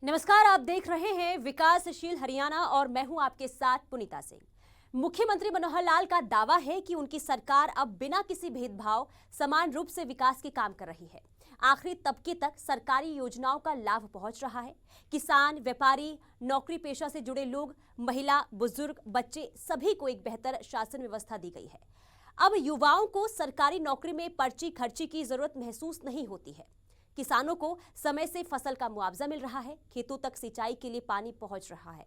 नमस्कार, आप देख रहे हैं विकासशील हरियाणा और मैं हूं आपके साथ पुनीता सिंह। मुख्यमंत्री मनोहर लाल का दावा है कि उनकी सरकार अब बिना किसी भेदभाव समान रूप से विकास के काम कर रही है। आखिरी तबके तक सरकारी योजनाओं का लाभ पहुंच रहा है। किसान, व्यापारी, नौकरी पेशा से जुड़े लोग, महिला, बुजुर्ग, बच्चे सभी को एक बेहतर शासन व्यवस्था दी गई है। अब युवाओं को सरकारी नौकरी में पर्ची खर्ची की जरूरत महसूस नहीं होती है। किसानों को समय से फसल का मुआवजा मिल रहा है। खेतों तक सिंचाई के लिए पानी पहुंच रहा है।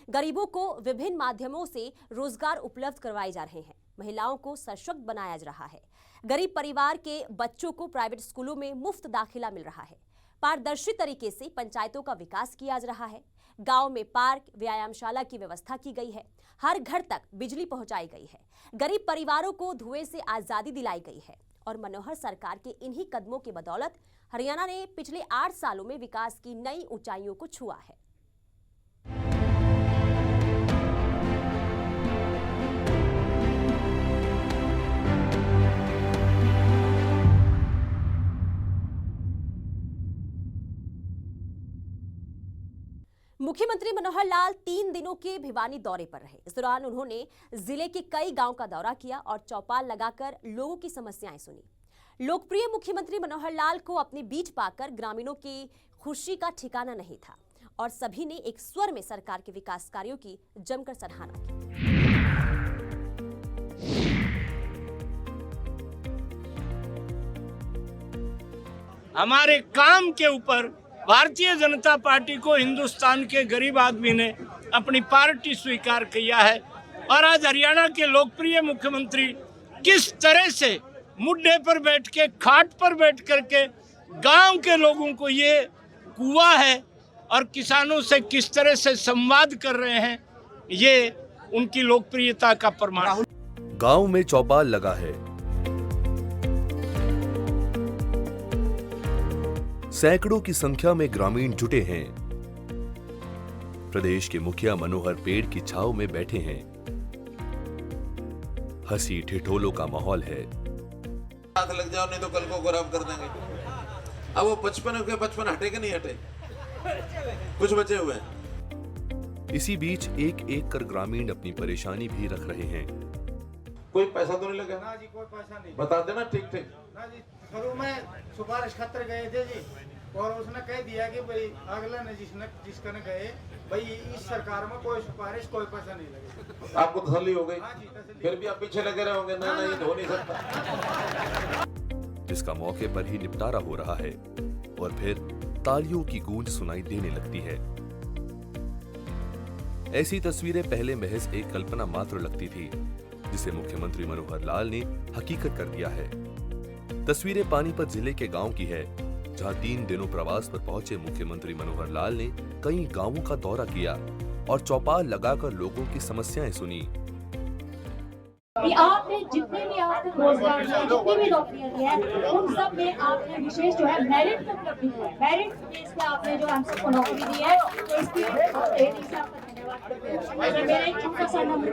गरीबों को विभिन्न माध्यमों से रोजगार उपलब्ध करवाए जा रहे हैं। महिलाओं को सशक्त बनाया जा रहा है। गरीब परिवार के बच्चों को प्राइवेट स्कूलों में मुफ्त दाखिला मिल रहा है। पारदर्शी तरीके से पंचायतों का विकास किया जा रहा है। गांव में पार्क, व्यायामशाला की व्यवस्था की गई है। हर घर तक बिजली पहुंचाई गई है। गरीब परिवारों को धुएं से आजादी दिलाई गई है। और मनोहर सरकार के इन्हीं कदमों की बदौलत हरियाणा ने पिछले 8 सालों में विकास की नई ऊंचाइयों को छुआ है। मुख्यमंत्री मनोहर लाल 3 दिनों के भिवानी दौरे पर रहे। इस दौरान उन्होंने जिले के कई गांव का दौरा किया और चौपाल लगाकर लोगों की समस्याएं सुनी। लोकप्रिय मुख्यमंत्री मनोहर लाल को अपने बीच पाकर ग्रामीणों की खुशी का ठिकाना नहीं था और सभी ने एक स्वर में सरकार के विकास कार्यों की जमकर सराहना की। हमारे काम के ऊपर भारतीय जनता पार्टी को हिंदुस्तान के गरीब आदमी ने अपनी पार्टी स्वीकार किया है। और आज हरियाणा के लोकप्रिय मुख्यमंत्री किस तरह से मुद्दे पर बैठ के, खाट पर बैठ करके गांव के लोगों को ये कुआं है और किसानों से किस तरह से संवाद कर रहे हैं, ये उनकी लोकप्रियता का प्रमाण है। गांव में चौपाल लगा है। सैकड़ों की संख्या में ग्रामीण जुटे हैं। प्रदेश के मुखिया मनोहर पेड़ की छांव में बैठे हैं। हंसी ठिठोलों का माहौल है। हाथ लग जाओ नहीं तो कल को खराब कर देंगे। अब वो 55 के 55 हटे कि नहीं हटे, कुछ बचे हुए हैं। इसी बीच एक एक कर ग्रामीण अपनी परेशानी भी रख रहे हैं। कोई पैसा तो नहीं लगा? ना जी, कोई पैसा नहीं। बता देना ठीक ठीक। ना जी, शुरू में सिफारिश खातर गए थे जी और उसने कह दिया कि भाई अगला ने जिसका ने गए भाई इस सरकार में कोई सिफारिश, कोई पैसा नहीं लगेगा। आपको तसल्ली हो गई? हाँ जी, तसल्ली। फिर भी आप पीछे लगे रहोगे? ना नहीं, हो नहीं सकता। जिसका मौके पर ही निपटारा हो रहा है और फिर तालियों की गूंज सुनाई देने लगती है। ऐसी तस्वीरें पहले महज एक कल्पना मात्र लगती थी, जिसे मुख्यमंत्री मनोहर लाल ने हकीकत कर दिया है। तस्वीरें पानीपत जिले के गांव की है, जहां 3 दिनों प्रवास पर पहुंचे मुख्यमंत्री मनोहर लाल ने कई गांवों का दौरा किया और चौपाल लगाकर लोगों की समस्याएं सुनी। आपने जितने भी आपको रोजगार दिया, जितनी भी नौकरियां दी है, उन सब में आपने विशेष जो है मेरिट को उपलब्धि हुआ है। मेरिट बेस पे आपने जो हम सबको नौकरी दी है, तो इसके लिए आपका धन्यवाद। मेरा एक छोटा सा नंबर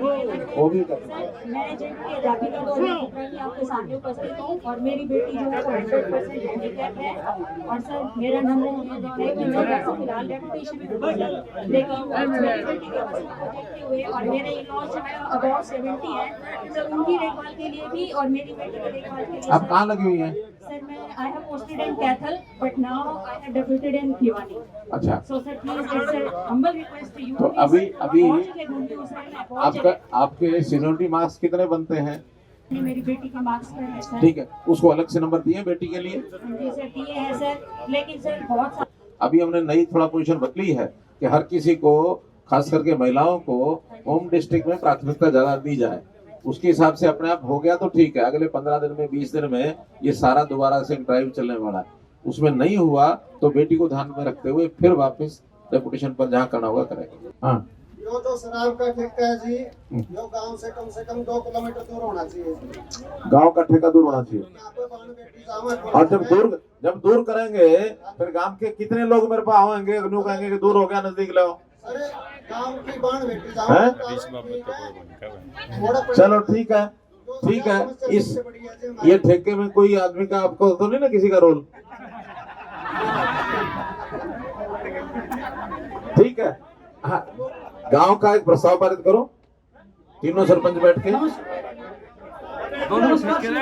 मैं जिनकी आजादी का दौर आपके सामने उपस्थित हूँ और मेरी बेटी जो है वो 100% हैंडीकैप है। और सर मेरा नंबर है कि मैं फिलहाल डेपुटेशन में हूँ, लेकिन मेरी बेटी की अवस्था को देखते हुए और मेरे इन-लॉज जो है अबाउट 70 है, सर उनकी देखभाल के लिए भी और मेरी बेटी की देखभाल के लिए। आप कहाँ लगी हुई हैं? सर मैं I have posted in Cathal, but now I have deputed in Bhiwani. अच्छा। So sir please, it's a humble request to you. तो अभी आपके सीनियरिटी मार्क्स कितने बनते हैं? मेरी बेटी के मार्क्स पर है सर। ठीक है, उसको अलग से नंबर दिए बेटी के लिए? जी सर दिए हैं सर, लेकिन सर बहुत अभी हमने नई थोड़ा पोजीशन बदली है कि हर किसी को, खास करके महिलाओं को, होम डिस्ट्रिक्ट में प्राथमिकता ज्यादा दी जाए। उसके हिसाब से अपने आप हो गया तो ठीक है। अगले 15 दिन में, 20 दिन में ये सारा दोबारा से ड्राइव चलने वाला है। उसमें नहीं हुआ तो बेटी को ध्यान में रखते हुए फिर वापस डेपुटेशन पर जहाँ करना होगा करेंगे। हाँ, यो जो शराब का ठेका है जी, यो गांव से कम 2 किलोमीटर दूर होना चाहिए। गांव का ठेका दूर होना चाहिए। और जब दूर करेंगे फिर गांव के कितने लोग मेरे पास आएंगे, कहेंगे कि दूर हो गया, नजदीक लाओ। अरे गांव की बाण बेटी चलो ठीक है, ठीक है। इस ये ठेके में कोई आदमी का आपको तो नहीं ना किसी का रोल? ठीक है। हाँ, गांव का एक प्रस्ताव पारित करो, तीनों सरपंच बैठ के।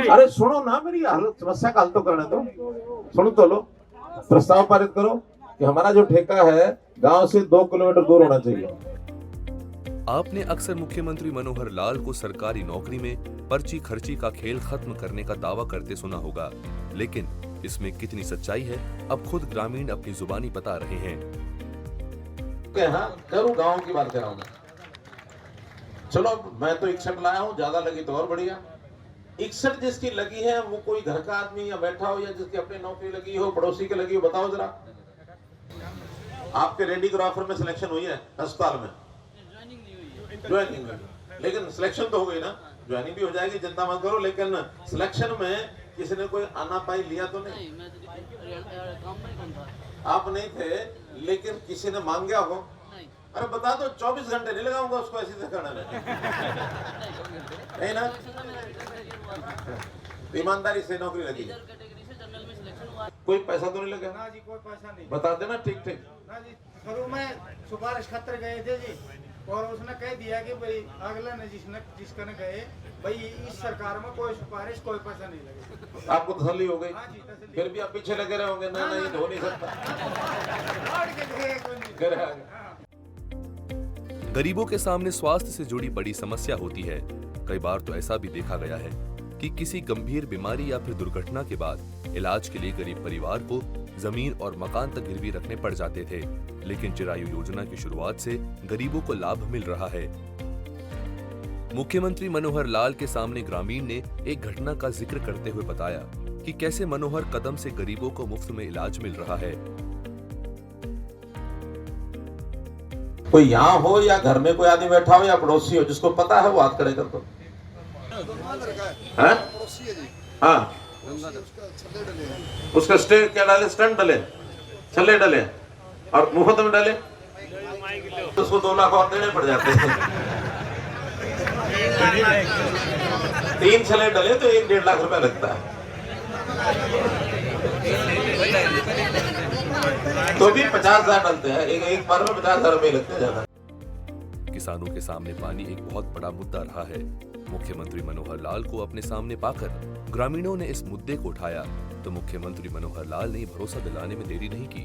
अरे सुनो ना, मेरी हालत समस्या का हल तो करने दो, सुनो तो लो। प्रस्ताव पारित करो कि हमारा जो ठेका है गांव से 2 किलोमीटर दूर होना चाहिए। आपने अक्सर मुख्यमंत्री मनोहर लाल को सरकारी नौकरी में पर्ची खर्ची का खेल खत्म करने का दावा करते सुना होगा, लेकिन इसमें कितनी सच्चाई है अब खुद ग्रामीण अपनी जुबानी बता रहे हैं। हाँ, करूँ गाँव की बात कर रहा हूँ मैं। चलो मैं तो 61 लाया हूँ, ज्यादा लगी तो और बढ़िया। 61 जिसकी लगी है वो कोई घर का आदमी या बैठा हो या जिसकी अपनी नौकरी लगी हो, पड़ोसी की लगी हो, बताओ जरा। आपके रेडियोग्राफर में सिलेक्शन हुई है अस्पताल में? ज्वाइनिंग में, लेकिन सिलेक्शन तो हो गई ना, ज्वाइनिंग भी हो जाएगी, चिंता मत करो। लेकिन सिलेक्शन में किसी ने कोई आना पाई लिया तो नहीं? आप नहीं थे, लेकिन किसी ने मांग गया हो? अरे बता दो, 24 घंटे नहीं लगाऊंगा उसको ऐसे से करने में, नहीं ना? ईमानदारी से नौकरी लगी, कोई पैसा तो नहीं लगा ना जी, कोई पैसा नहीं। बता देना ठीक ठीक। ना जी, शुरू में सिफारिश खातर गए थे जी, और उसने कह दिया कि भाई अगले ने जिसका ने गए भाई इस सरकार में कोई सिफारिश कोई पैसा नहीं लगेगा। आपको तसल्ली हो गई? हाँ जी, तसल्ली। फिर भी आप पीछे लगे रहे होंगे, ना ये हो नहीं सकता। फिर आगे। गरीबों के सामने स्वास्थ्य से जुड़ी बड़ी समस्या होती है। कई बार तो ऐसा भी देखा गया है कि किसी गंभीर बीमारी या फिर दुर्घटना के बाद इलाज के लिए गरीब परिवार को जमीन और मकान तक गिरवी रखने पड़ जाते थे, लेकिन चिरायु योजना की शुरुआत से गरीबों को लाभ मिल रहा है। मुख्यमंत्री मनोहर लाल के सामने ग्रामीण ने एक घटना का जिक्र करते हुए बताया कि कैसे मनोहर कदम से गरीबों को मुफ्त में इलाज मिल रहा है। कोई यहाँ हो या घर में कोई आदमी बैठा हो या पड़ोसी हो जिसको पता है वो हाथ खड़े कर दो। हाँ, उसका स्टे क्या डाले, स्टंट डाले, छल्ले डाले और मुफ्त में डाले, तो उसको 2 लाख और देने पड़ जाते हैं। 3 छल्ले डाले तो 1-1.5 लाख रुपया लगता है, तो भी 50,000 डालते हैं, एक बार में 50,000 रुपए लगते हैं ज्यादा। किसानों के सामने पानी एक बहुत बड़ा मुद्दा रहा है। मुख्यमंत्री मनोहर लाल को अपने सामने पाकर ग्रामीणों ने इस मुद्दे को उठाया तो मुख्यमंत्री मनोहर लाल ने भरोसा दिलाने में देरी नहीं की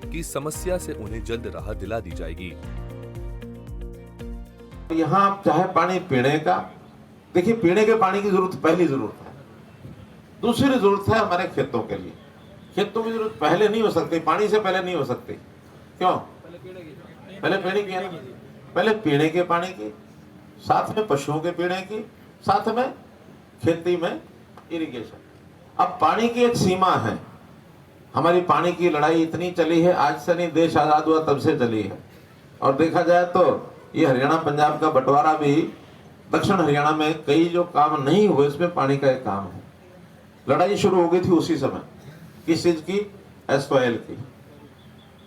कि इस समस्या से उन्हें जल्द राहत दिला दी जाएगी। यहाँ चाहे पानी पीने का, देखिए पीने के पानी की जरूरत पहली जरूरत है, दूसरी जरूरत है हमारे खेतों के लिए। खेतों की जरूरत पहले नहीं हो सकती, पानी से पहले नहीं हो सकती। क्यों? पहले पीने की है ना, पहले पीने के पानी की, साथ में पशुओं के पीने की, साथ में खेती में इरिगेशन। अब पानी की एक सीमा है, हमारी पानी की लड़ाई इतनी चली है, आज से नहीं, देश आजाद हुआ तब से चली है। और देखा जाए तो ये हरियाणा पंजाब का बंटवारा भी, दक्षिण हरियाणा में कई जो काम नहीं हुए इसमें पानी का एक काम है। लड़ाई शुरू हो गई थी उसी समय, किस चीज की? एसवाइएल की।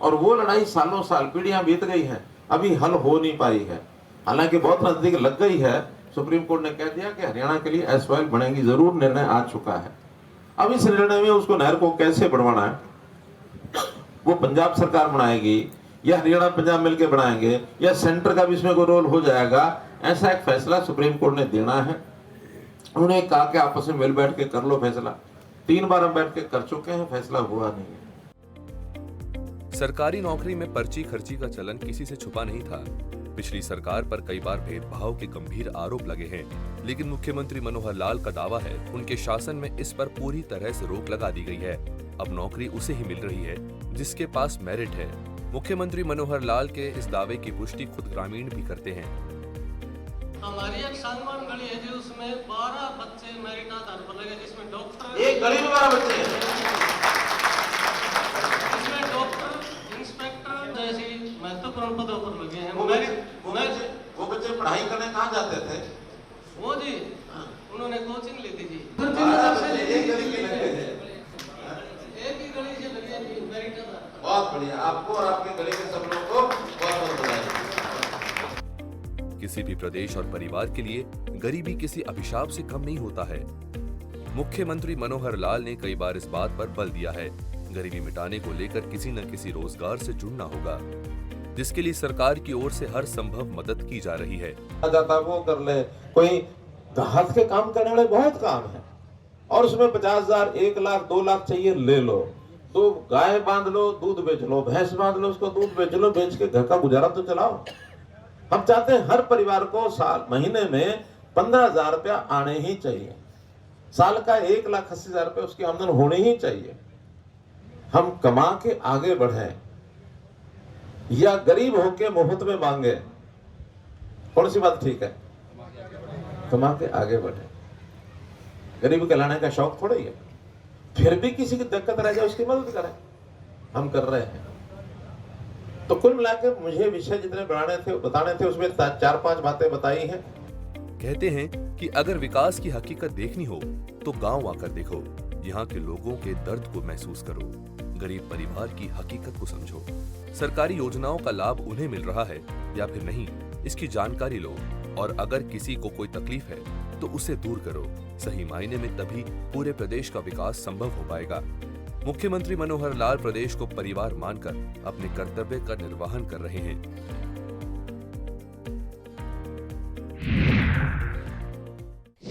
और वो लड़ाई सालों साल, पीढ़ियां बीत गई हैं, अभी हल हो नहीं पाई है। हालांकि बहुत नजदीक लग गई है, सुप्रीम कोर्ट ने कह दिया कि हरियाणा के लिए एसवाइएल बनेगी, जरूर निर्णय आ चुका है। अब इस निर्णय में उसको नहर को कैसे बढ़वाना है, वो पंजाब सरकार बनाएगी या हरियाणा पंजाब मिलकर बनाएंगे या सेंटर का भी इसमें कोई रोल हो जाएगा, ऐसा एक फैसला सुप्रीम कोर्ट ने देना है। उन्होंने कहा कि आपस में मिल बैठ के कर लो फैसला। 3 बार हम बैठ के कर चुके हैं, फैसला हुआ नहीं है। सरकारी नौकरी में पर्ची खर्ची का चलन किसी से छुपा नहीं था। पिछली सरकार पर कई बार भेदभाव के गंभीर आरोप लगे हैं, लेकिन मुख्यमंत्री मनोहर लाल का दावा है उनके शासन में इस पर पूरी तरह से रोक लगा दी गई है। अब नौकरी उसे ही मिल रही है जिसके पास मेरिट है। मुख्यमंत्री मनोहर लाल के इस दावे की पुष्टि खुद ग्रामीण भी करते हैं। हमारी एक सांगवान गली है जी, उसमें 12 बच्चे मेरिट आधार पर लगे, जिसमें डॉक्टर, एक गली में 12 बच्चे हैं, इसमें डॉक्टर, इंस्पेक्टर जैसी महत्वपूर्ण पदों पर लगे हैं। वो बच्चे पढ़ाई करने कहाँ जाते थे? वो जी उन्होंने कोचिंग ली थी जी। एक गली के लगे थे, एक ही गली से लगे जी मेरिट आधार। बहुत बढ़िया, आपको और आपके गली के सब लोगों को बहुत बहुत बधाई। किसी भी प्रदेश और परिवार के लिए गरीबी किसी अभिशाप से कम नहीं होता है। मुख्यमंत्री मनोहर लाल ने कई बार इस बात पर बल दिया है, गरीबी मिटाने को लेकर किसी न किसी रोजगार से जुड़ना होगा। जिसके लिए सरकार की ओर से हर संभव मदद की जा रही है। जाता वो कर ले, कोई हाथ के काम करने वाले बहुत काम है और उसमें 50,000, 1 लाख, 2 लाख चाहिए, ले लो। तो गाय बांध लो, दूध बेच लो, भैंस बांध लो, उसको दूध बेच लो, बेच के घर का गुजारा तो चलाओ। हम चाहते हैं हर परिवार को महीने में 15,000 रुपया आने ही चाहिए। साल का 1,80,000 रुपये उसकी आमदन होनी ही चाहिए। हम कमा के आगे बढ़े या गरीब होके मुफ्त में मांगे, कौन सी बात ठीक है? कमा के आगे बढ़े। गरीब कहलाने का शौक थोड़ा ही है। फिर भी किसी की दिक्कत रह जाए उसकी मदद करें, हम कर रहे हैं। तो कुल मिलाकर मुझे विषय जितने बताने थे उसमें 4-5 बातें बताई हैं। कहते हैं कि अगर विकास की हकीकत देखनी हो तो गांव आकर देखो, यहाँ के लोगों के दर्द को महसूस करो, गरीब परिवार की हकीकत को समझो। सरकारी योजनाओं का लाभ उन्हें मिल रहा है या फिर नहीं, इसकी जानकारी लो और अगर किसी को कोई तकलीफ है तो उसे दूर करो। सही मायने में तभी पूरे प्रदेश का विकास संभव हो पाएगा। मुख्यमंत्री मनोहर लाल प्रदेश को परिवार मानकर अपने कर्तव्य का निर्वहन कर रहे हैं।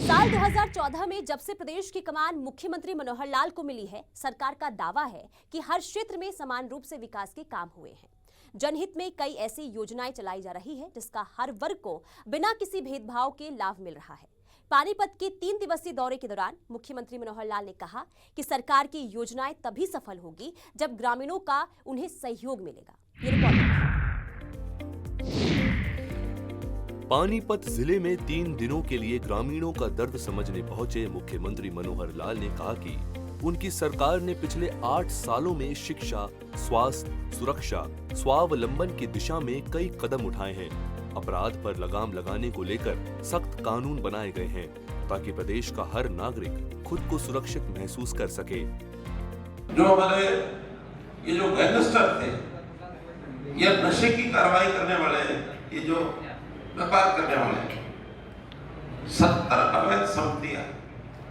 साल 2014 में जब से प्रदेश की कमान मुख्यमंत्री मनोहर लाल को मिली है, सरकार का दावा है कि हर क्षेत्र में समान रूप से विकास के काम हुए हैं। जनहित में कई ऐसी योजनाएं चलाई जा रही है जिसका हर वर्ग को बिना किसी भेदभाव के लाभ मिल रहा है। पानीपत के 3 दिवसीय दौरे के दौरान मुख्यमंत्री मनोहर लाल ने कहा कि सरकार की योजनाएं तभी सफल होगी जब ग्रामीणों का उन्हें सहयोग मिलेगा। ये रिपोर्ट। पानीपत जिले में 3 दिनों के लिए ग्रामीणों का दर्द समझने पहुंचे मुख्यमंत्री मनोहर लाल ने कहा कि उनकी सरकार ने पिछले 8 सालों में शिक्षा, स्वास्थ्य, सुरक्षा, स्वावलंबन की दिशा में कई कदम उठाए हैं। अपराध पर लगाम लगाने को लेकर सख्त कानून बनाए गए हैं ताकि प्रदेश का हर नागरिक खुद को सुरक्षित महसूस कर सके। जो हमारे ये जो गैंगस्टर थे या नशे की कार्रवाई करने वाले, ये जो व्यापार करने वाले, 70 अवैध संपत्तियां,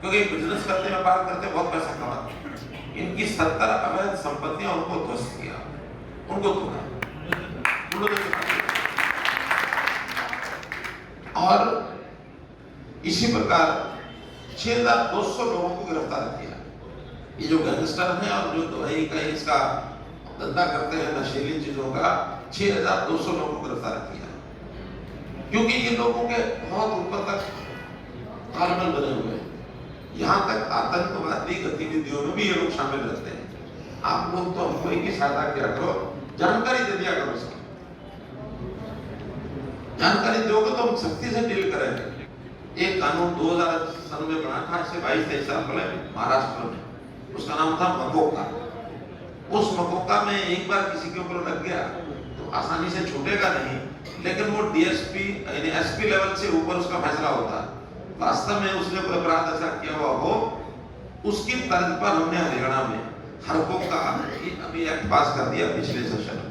क्योंकि बिजनेस करते, व्यापार करते, बहुत पैसा कमाते, इनकी 70 अवैध संपत्तियां उनको ध्वस्त किया, उनको तोड़ा, और इसी प्रकार 6,200 लोगों को गिरफ्तार किया। ये जो गैंगस्टर हैं और जो दवाई का इसका धंधा करते हैं नशीली चीजों का, 6,200 लोगों को गिरफ्तार किया, क्योंकि ये लोगों के बहुत ऊपर तक तालमेल बने हुए हैं। यहाँ तक आतंकवादी गतिविधियों में भी ये लोग शामिल रहते हैं। आप लोग तो हमको इनकी सहायता किया करो, जानकारी दे दिया करो। इसकी जानकारी दोगे तो हम सख्ती से डील करेंगे। एक कानून 2000 में बना था, इससे 22-23 साल पहले महाराष्ट्र में, उसका नाम था मकोका। उस मकोका में एक बार किसी के ऊपर लग गया तो आसानी से छूटेगा नहीं, लेकिन वो डीएसपी यानी एसपी लेवल से ऊपर उसका फैसला होता है। वास्तव में उसने कोई अपराध ऐसा किया हुआ हो, उसकी तर्ज पर हमने हरियाणा में हरकों का अभी एक्ट पास कर दिया पिछले सेशन में।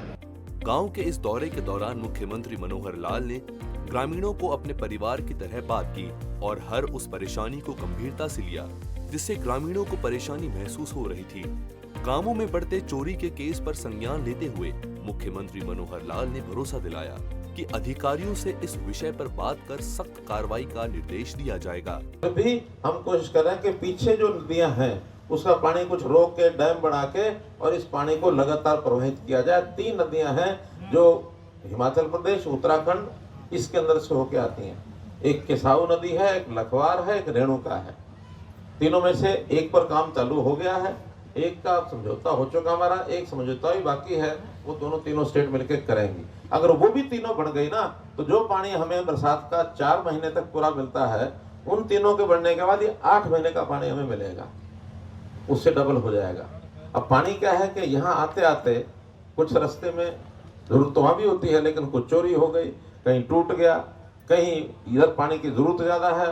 गांव के इस दौरे के दौरान मुख्यमंत्री मनोहर लाल ने ग्रामीणों को अपने परिवार की तरह बात की और हर उस परेशानी को गंभीरता से लिया जिससे ग्रामीणों को परेशानी महसूस हो रही थी। गांवों में बढ़ते चोरी के केस पर संज्ञान लेते हुए मुख्यमंत्री मनोहर लाल ने भरोसा दिलाया कि अधिकारियों से इस विषय पर बात कर सख्त कार्रवाई का निर्देश दिया जाएगा। अभी हम कोशिश कर रहे हैं कि पीछे जो नदियां हैं उसका पानी कुछ रोक के, डैम बना के, और इस पानी को लगातार प्रवाहित किया जाए। 3 नदियां हैं जो हिमाचल प्रदेश, उत्तराखंड इसके अंदर से होके आती हैं। एक केसाऊ नदी है, एक लखवार है, एक रेणुका है। तीनों में से एक पर काम चालू हो गया है, एक का समझौता हो चुका हमारा, एक समझौता भी बाकी है, वो तीनों स्टेट मिलकर करेंगी। अगर वो भी तीनों बढ़ गई ना, तो जो पानी हमें बरसात का 4 महीने तक पूरा मिलता है, उन तीनों के बढ़ने के बाद ये 8 महीने का पानी हमें मिलेगा, उससे डबल हो जाएगा। अब पानी क्या है कि यहाँ आते आते कुछ रास्ते में जरूरत तो वहाँ भी होती है, लेकिन कुछ चोरी हो गई, कहीं टूट गया, कहीं इधर पानी की जरूरत ज्यादा है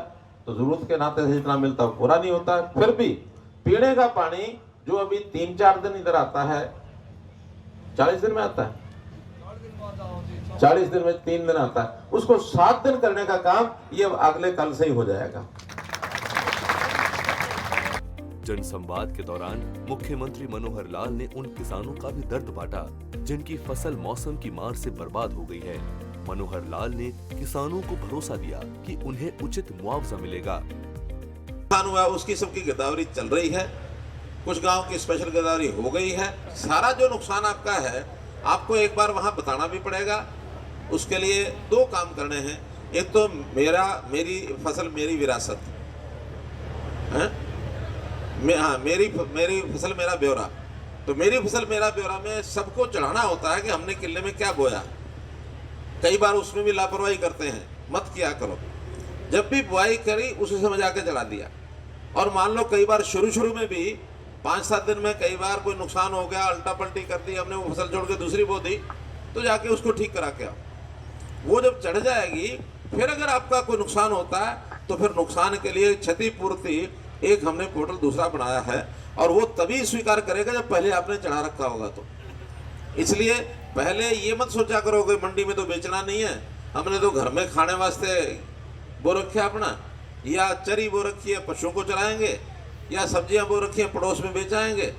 तो जरूरत के नाते से जितना मिलता है पूरा नहीं होता है। फिर भी पीने का पानी जो अभी 3-4 दिन इधर आता है, 40 दिन में आता है, 40 दिन में 3 दिन आता है, उसको 7 दिन करने का काम ये अगले कल से ही हो जाएगा। जनसंवाद के दौरान मुख्यमंत्री मनोहर लाल ने उन किसानों का भी दर्द बांटा जिनकी फसल मौसम की मार से बर्बाद हो गई है। मनोहर लाल ने किसानों को भरोसा दिया कि उन्हें उचित मुआवजा मिलेगा। नुकसान हुआ उसकी सबकी गिरदावरी चल रही है, कुछ गांव की स्पेशल गिरदावरी हो गई है। सारा जो नुकसान आपका है आपको एक बार वहां बताना भी पड़ेगा। उसके लिए दो काम करने हैं, एक तो मेरी फसल मेरी विरासत है, मेरी फसल मेरा ब्यौरा। तो मेरी फसल मेरा ब्यौरा में सबको चढ़ाना होता है कि हमने किले में क्या बोया। कई बार उसमें भी लापरवाही करते हैं, मत किया करो। जब भी बुआई करी उसी समय जाके चढ़ा दिया। और मान लो कई बार शुरू में भी 5-7 दिन में कई बार कोई नुकसान हो गया, उल्टा पलटी कर दी, हमने वो फसल छोड़ के दूसरी बो दी, तो जाके उसको ठीक करा के आओ। वो जब चढ़ जाएगी फिर अगर आपका कोई नुकसान होता है तो फिर नुकसान के लिए क्षतिपूर्ति एक हमने पोर्टल दूसरा बनाया है, और वो तभी स्वीकार करेगा जब पहले आपने चढ़ा रखा होगा। तो इसलिए पहले ये मत सोचा करो कि मंडी में तो बेचना नहीं है, हमने तो घर में खाने वास्ते बो रखे अपना, या चरी बो रखी है पशुओं को चलाएंगे, या सब्जियां बो रखी है पड़ोस में बेचाएंगे।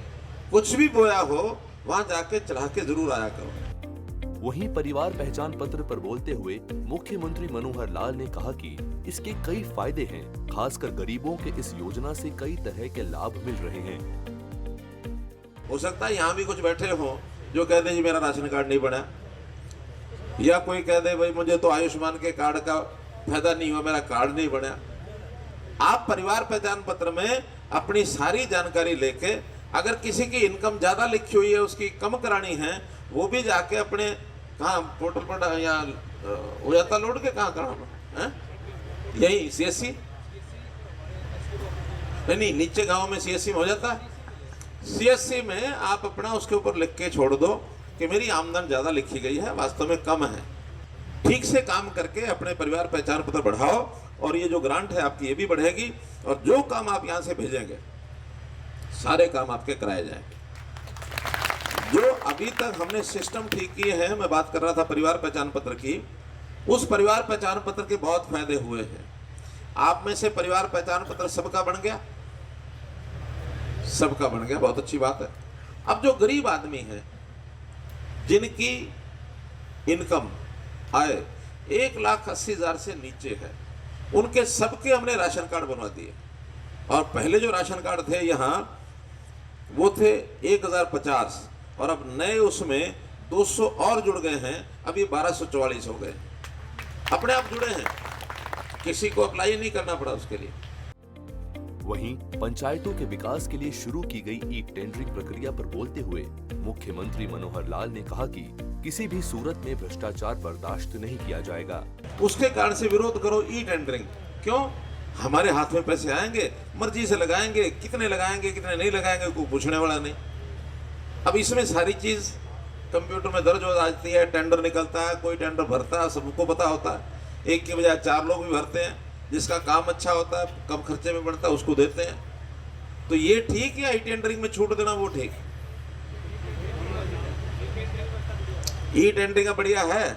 कुछ भी बोया हो वहां जाके चढ़ा के जरूर आया करो। वहीं परिवार पहचान पत्र पर बोलते हुए मुख्यमंत्री मनोहर लाल ने कहा कि इसके कई फायदे हैं, खासकर गरीबों के इस योजना से कई तरह के लाभ मिल रहे हैं। हो सकता है यहाँ भी कुछ बैठे हो जो कह दे जी मेरा राशन कार्ड नहीं बना, या कोई कह दे भाई मुझे तो आयुष्मान के कार्ड का फायदा नहीं हुआ, मेरा कार्ड नहीं बना। आप परिवार पहचान पत्र में अपनी सारी जानकारी लेके, अगर किसी की इनकम ज्यादा लिखी हुई है उसकी कम करानी है, वो भी जाके अपने कहाँ पोर्टल पर या हो जाता लोड के कहाँ कराना है, यही CSC नहीं नीचे गांव में CSC में हो जाता है। CSC में आप अपना उसके ऊपर लिख के छोड़ दो कि मेरी आमदन ज्यादा लिखी गई है, वास्तव में कम है। ठीक से काम करके अपने परिवार पहचान पत्र बढ़ाओ, और ये जो ग्रांट है आपकी ये भी बढ़ेगी, और जो काम आप यहाँ से भेजेंगे सारे काम आपके कराए जाएंगे। जो अभी तक हमने सिस्टम ठीक किए हैं, मैं बात कर रहा था परिवार पहचान पत्र की, उस परिवार पहचान पत्र के बहुत फायदे हुए हैं। आप में से परिवार पहचान पत्र सबका बन गया, सबका बन गया, बहुत अच्छी बात है। अब जो गरीब आदमी है जिनकी इनकम आय 1,80,000 से नीचे है, उनके सबके हमने राशन कार्ड बनवा दिए। और पहले जो राशन कार्ड थे यहाँ वो थे 1050, और अब नए उसमें 200 और जुड़ गए हैं, अभी 1244 हो गए। अपने आप जुड़े हैं, किसी को अप्लाई नहीं करना पड़ा उसके लिए। वहीं पंचायतों के विकास के लिए शुरू की गई ई टेंडरिंग प्रक्रिया पर बोलते हुए मुख्यमंत्री मनोहर लाल ने कहा कि किसी भी सूरत में भ्रष्टाचार बर्दाश्त नहीं किया जाएगा। उसके कारण से विरोध करो ई टेंडरिंग। क्यों? हमारे हाथ में पैसे आएंगे, मर्जी से लगाएंगे, कितने लगाएंगे कितने नहीं लगाएंगे कोई पूछने वाला नहीं। अब इसमें सारी चीज कंप्यूटर में दर्ज हो जाती है, टेंडर निकलता है, कोई टेंडर भरता है, सबको पता होता है। एक के बजाय 4 लोग भी भरते हैं, जिसका काम अच्छा होता है, कम खर्चे में बनता है, उसको देते हैं। तो ये ठीक है, ई टेंडरिंग में छूट देना वो ठीक है? ई टेंडरिंग बढ़िया है।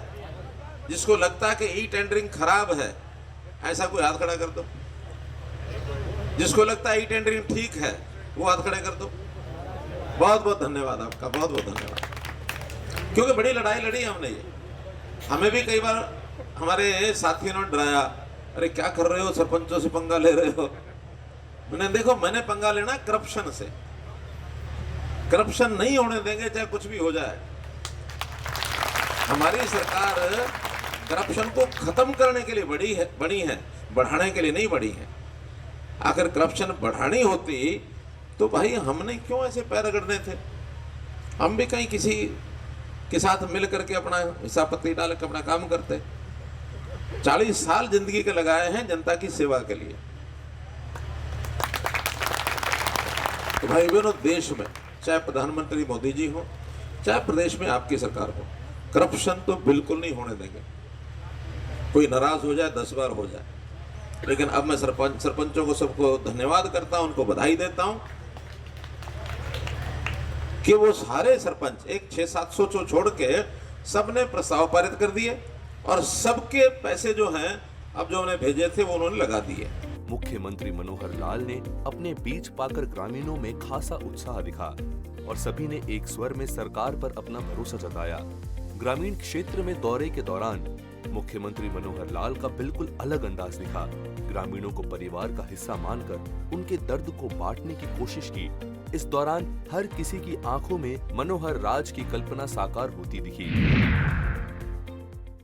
जिसको लगता है कि ई टेंडरिंग खराब है, ऐसा कोई हाथ खड़ा कर दो। जिसको लगता है ई टेंडरिंग ठीक है, वो हाथ खड़े कर दो। बहुत बहुत धन्यवाद आपका, बहुत बहुत धन्यवाद। क्योंकि बड़ी लड़ाई लड़ी हमने ये। हमें भी कई बार हमारे साथियों ने डराया, अरे क्या कर रहे हो, सरपंचों से पंगा ले रहे हो। मैंने देखो, मैंने पंगा लेना करप्शन से। करप्शन नहीं होने देंगे चाहे कुछ भी हो जाए। हमारी सरकार करप्शन को खत्म करने के लिए बनी है, बढ़ाने के लिए नहीं बढ़ी है। अगर करप्शन बढ़ानी होती तो भाई हमने क्यों ऐसे पैर रगड़ने थे? हम भी कहीं किसी के साथ मिल करके अपना हिसाब पत्ती डाल के अपना काम करते। 40 साल जिंदगी के लगाए हैं जनता की सेवा के लिए। तो भाई बहनों, देश में चाहे प्रधानमंत्री मोदी जी हो, चाहे प्रदेश में आपकी सरकार हो, करप्शन तो बिल्कुल नहीं होने देंगे। कोई नाराज हो जाए 10 बार हो जाए, लेकिन अब मैं सरपंचों को सबको धन्यवाद करता हूं, उनको बधाई देता हूं कि वो सारे सरपंच एक 600-700 छोड़ के सबने प्रस्ताव पारित कर दिए, और सबके पैसे जो हैं अब जो उन्हें भेजे थे वो उन्होंने लगा दिए। मुख्यमंत्री मनोहर लाल ने अपने बीच पाकर ग्रामीणों में खासा उत्साह दिखा और सभी ने एक स्वर में सरकार पर अपना भरोसा जताया। ग्रामीण क्षेत्र में दौरे के दौरान मुख्यमंत्री मनोहर लाल का बिल्कुल अलग अंदाज दिखा। ग्रामीणों को परिवार का हिस्सा मानकर उनके दर्द को बांटने की कोशिश की। इस दौरान हर किसी की आंखों में मनोहर राज की कल्पना साकार होती दिखी।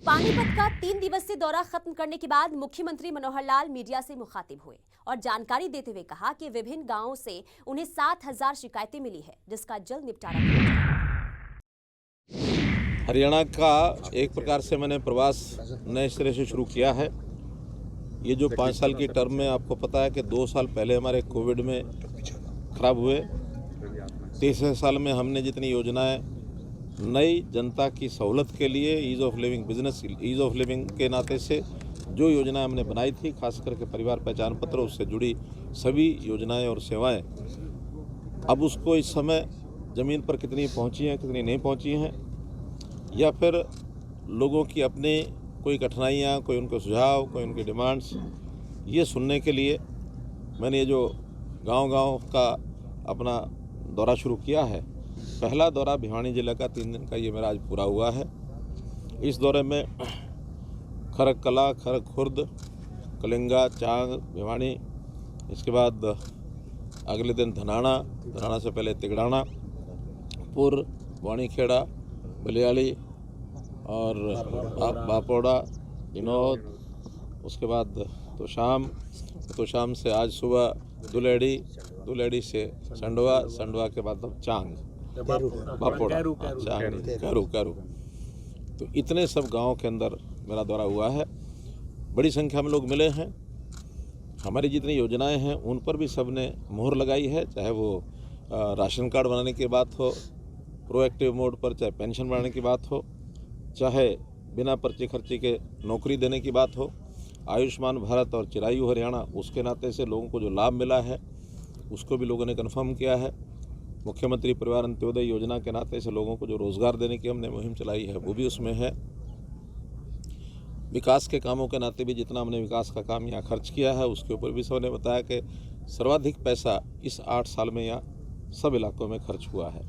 पानीपत का 3 दिवसीय दौरा खत्म करने के बाद मुख्यमंत्री मनोहर लाल मीडिया से मुखातिब हुए और जानकारी देते हुए कहा कि विभिन्न गांवों से उन्हें 7,000 शिकायतें मिली है, जिसका जल्द निपटारा किया जाएगा। हरियाणा का एक प्रकार से मैंने प्रवास नए सिरे से शुरू किया है। ये जो 5 साल की टर्म में आपको पता है कि 2 साल पहले हमारे कोविड में खराब हुए। तीसरे साल में हमने जितनी योजनाएं नई जनता की सहूलत के लिए ease of living, business ease of living के नाते से जो योजनाएं हमने बनाई थी, खास करके परिवार पहचान पत्र, उससे जुड़ी सभी योजनाएं और सेवाएं, अब उसको इस समय ज़मीन पर कितनी पहुंची हैं, कितनी नहीं पहुंची हैं, या फिर लोगों की अपनी कोई कठिनाइयाँ, कोई उनके सुझाव, कोई उनकी डिमांड्स, ये सुनने के लिए मैंने ये जो गांव-गांव का अपना दौरा शुरू किया है। पहला दौरा भिवानी जिले का 3 दिन का ये मेरा आज पूरा हुआ है। इस दौरे में खरक कला, खरक खुर्द, कलिंगा, चांग, भिवानी, इसके बाद अगले दिन धनाना, धनाना से पहले तिगड़ाना, पुर, वाणीखेड़ा, बलियाली और बापोड़ा, विनोद, उसके बाद तो शाम से आज सुबह दुलेड़ी से संडवा, संडवा के बाद चांग, बापोड़ा, कैरू। तो इतने सब गांवों के अंदर मेरा दौरा हुआ है। बड़ी संख्या में लोग मिले हैं। हमारी जितनी योजनाएं हैं उन पर भी सब ने मोहर लगाई है, चाहे वो राशन कार्ड बनाने की बात हो, प्रोएक्टिव मोड पर, चाहे पेंशन बढ़ाने की बात हो, चाहे बिना पर्ची खर्ची के नौकरी देने की बात हो, आयुष्मान भारत और चिरायु हरियाणा, उसके नाते से लोगों को जो लाभ मिला है उसको भी लोगों ने कन्फर्म किया है। मुख्यमंत्री परिवार अंत्योदय योजना के नाते से लोगों को जो रोज़गार देने की हमने मुहिम चलाई है वो भी उसमें है। विकास के कामों के नाते भी जितना हमने विकास का काम यहाँ खर्च किया है उसके ऊपर भी सबने बताया कि सर्वाधिक पैसा इस 8 साल में यहाँ सब इलाकों में खर्च हुआ है।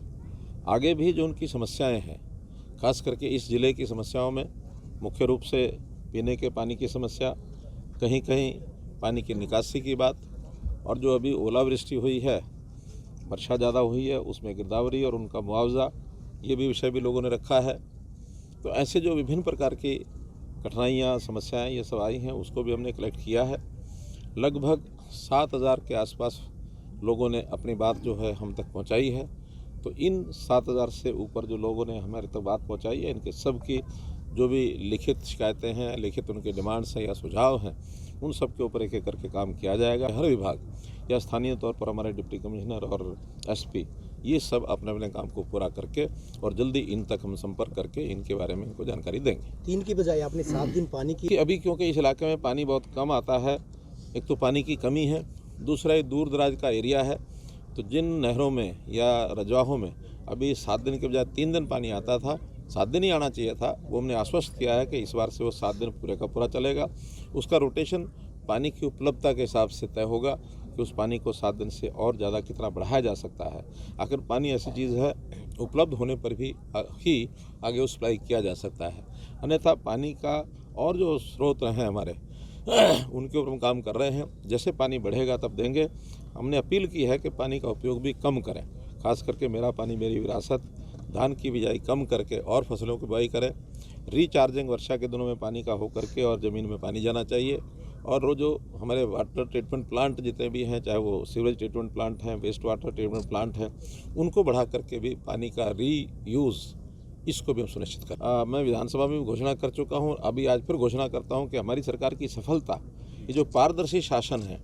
आगे भी जो उनकी समस्याएं हैं, खास करके इस ज़िले की समस्याओं में मुख्य रूप से पीने के पानी की समस्या, कहीं कहीं पानी की निकासी की बात, और जो अभी ओलावृष्टि हुई है, वर्षा ज़्यादा हुई है, उसमें गिरदावरी और उनका मुआवजा, ये भी विषय भी लोगों ने रखा है। तो ऐसे जो विभिन्न प्रकार की कठिनाइयाँ, समस्याएं ये सब आई हैं उसको भी हमने कलेक्ट किया है। लगभग 7,000 के आसपास लोगों ने अपनी बात जो है हम तक पहुंचाई है। तो इन 7,000 से ऊपर जो लोगों ने हमारे तक बात पहुंचाई है, इनके सब की जो भी लिखित शिकायतें हैं, लिखित उनके डिमांड्स हैं या सुझाव हैं, उन सब के ऊपर एक एक करके काम किया जाएगा। हर विभाग या स्थानीय तौर पर हमारे डिप्टी कमिश्नर और एसपी ये सब अपने अपने काम को पूरा करके और जल्दी इन तक हम संपर्क करके इनके बारे में इनको जानकारी देंगे। 3 की बजाय आपने 7 दिन पानी की अभी, क्योंकि इस इलाके में पानी बहुत कम आता है, एक तो पानी की कमी है, दूसरा ये दूर दराज का एरिया है। तो जिन नहरों में या रजवाहों में अभी 7 दिन के बजाय 3 दिन पानी आता था, 7 दिन ही आना चाहिए था, वो हमने आश्वस्त किया है कि इस बार से वो 7 दिन पूरे का पूरा चलेगा। उसका रोटेशन पानी की उपलब्धता के हिसाब से तय होगा कि उस पानी को 7 दिन से और ज़्यादा कितना बढ़ाया जा सकता है। आखिर पानी ऐसी चीज़ है, उपलब्ध होने पर भी ही आगे वो सप्लाई किया जा सकता है। अन्यथा पानी का और जो स्रोत हैं हमारे उनके ऊपर हम काम कर रहे हैं। जैसे पानी बढ़ेगा तब देंगे। हमने अपील की है कि पानी का उपयोग भी कम करें, खास करके मेरा पानी मेरी विरासत, धान की बिजाई कम करके और फसलों की बुआई करें। रिचार्जिंग वर्षा के दिनों में पानी का हो करके और ज़मीन में पानी जाना चाहिए। और वो जो हमारे वाटर ट्रीटमेंट प्लांट जितने भी हैं, चाहे वो सीवरेज ट्रीटमेंट प्लांट हैं, वेस्ट वाटर ट्रीटमेंट प्लांट हैं, उनको बढ़ा करके भी पानी का रीयूज़, इसको भी हम सुनिश्चित करें। मैं विधानसभा में भी घोषणा कर चुका हूँ, अभी आज फिर घोषणा करता हूँ कि हमारी सरकार की सफलता ये जो पारदर्शी शासन है,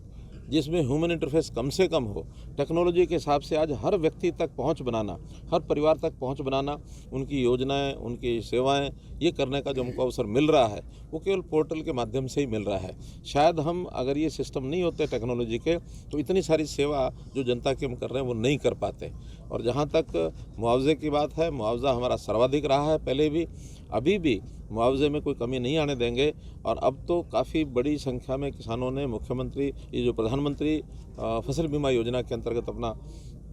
जिसमें ह्यूमन इंटरफेस कम से कम हो, टेक्नोलॉजी के हिसाब से आज हर व्यक्ति तक पहुंच बनाना, हर परिवार तक पहुंच बनाना, उनकी योजनाएं, उनकी सेवाएं, ये करने का जो हमको अवसर मिल रहा है वो केवल पोर्टल के माध्यम से ही मिल रहा है। शायद हम अगर ये सिस्टम नहीं होते टेक्नोलॉजी के तो इतनी सारी सेवा जो जनता की हम कर रहे हैं वो नहीं कर पाते। और जहाँ तक मुआवजे की बात है, मुआवजा हमारा सर्वाधिक रहा है पहले भी, अभी भी मुआवजे में कोई कमी नहीं आने देंगे। और अब तो काफ़ी बड़ी संख्या में किसानों ने मुख्यमंत्री ये जो प्रधानमंत्री फसल बीमा योजना के अंतर्गत अपना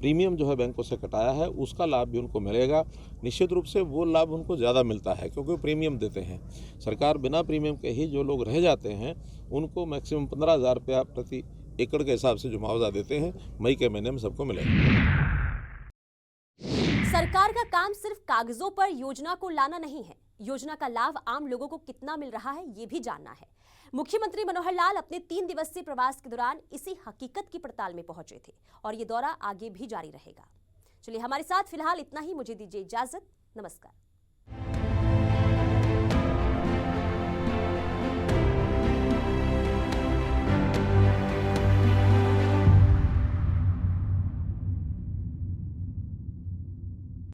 प्रीमियम जो है बैंकों से कटाया है उसका लाभ भी उनको मिलेगा। निश्चित रूप से वो लाभ उनको ज़्यादा मिलता है क्योंकि वो प्रीमियम देते हैं। सरकार बिना प्रीमियम के ही जो लोग रह जाते हैं उनको मैक्सिमम 15,000 रुपया प्रति एकड़ के हिसाब से जो मुआवजा देते हैं मई के महीने में सबको मिलेगा। सरकार का काम सिर्फ कागजों पर योजना को लाना नहीं है, योजना का लाभ आम लोगों को कितना मिल रहा है ये भी जानना है। मुख्यमंत्री मनोहर लाल अपने 3 दिवसीय प्रवास के दौरान इसी हकीकत की पड़ताल में पहुंचे थे और ये दौरा आगे भी जारी रहेगा। चलिए हमारे साथ फिलहाल इतना ही, मुझे दीजिए इजाजत, नमस्कार।